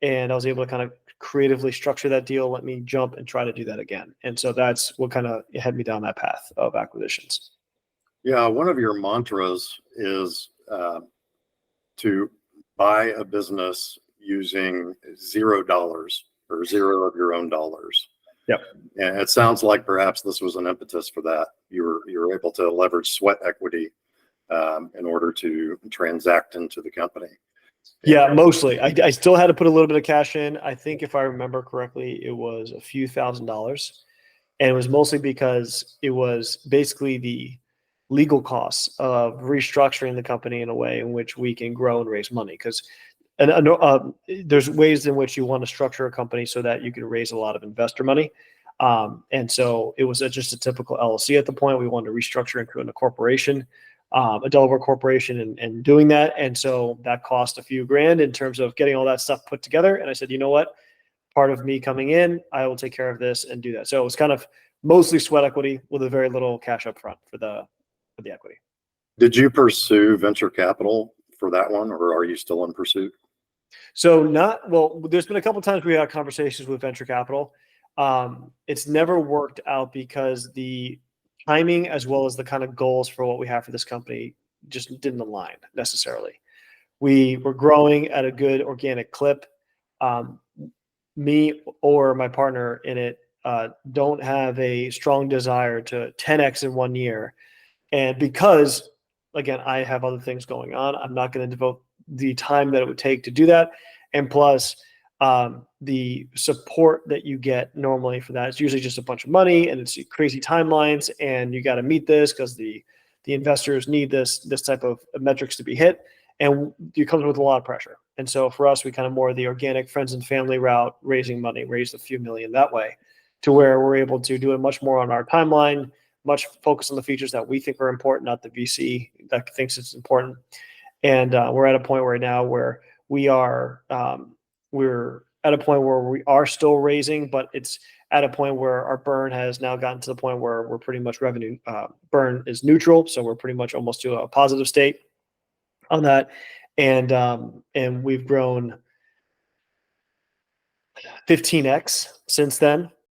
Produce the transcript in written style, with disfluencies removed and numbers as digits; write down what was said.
and I was able to kind of creatively structure that deal, let me jump and try to do that again. And so that's what kind of had me down that path of acquisitions. Yeah, one of your mantras is to buy a business using $0 or zero of your own dollars. Yep. And it sounds like perhaps this was an impetus for that. You were able to leverage sweat equity in order to transact into the company. Yeah, mostly. I still had to put a little bit of cash in. I think if I remember correctly, it was a few $1,000s. And it was mostly because it was basically the legal costs of restructuring the company in a way in which we can grow and raise money. Because there's ways in which you want to structure a company so that you can raise a lot of investor money. And so it was just a typical LLC at the point. We wanted to restructure into a corporation, a Delaware corporation, and doing that. And so that cost a few grand in terms of getting all that stuff put together. And I said, you know what? Part of me coming in, I will take care of this and do that. So it was kind of mostly sweat equity with a very little cash up front for the equity. Did you pursue venture capital for that one, or are you still in pursuit? So there's been a couple of times we had conversations with venture capital. It's never worked out because the timing as well as the kind of goals for what we have for this company just didn't align necessarily. We were growing at a good organic clip. Me or my partner in it don't have a strong desire to 10x in 1 year. And because, again, I have other things going on, I'm not going to devote the time that it would take to do that. And plus, the support that you get normally for that is usually just a bunch of money, and it's crazy timelines, and you got to meet this because the investors need this type of metrics to be hit, and it comes with a lot of pressure. And so for us, we kind of more the organic friends and family route, raising money, raised a few million that way, to where we're able to do it much more on our timeline, much focus on the features that we think are important, not the VC that thinks it's important. And we're at a point right now where we're at a point where we are still raising, but it's at a point where our burn has now gotten to the point where we're pretty much revenue burn is neutral. So we're pretty much almost to a positive state on that. And we've grown 15x since then.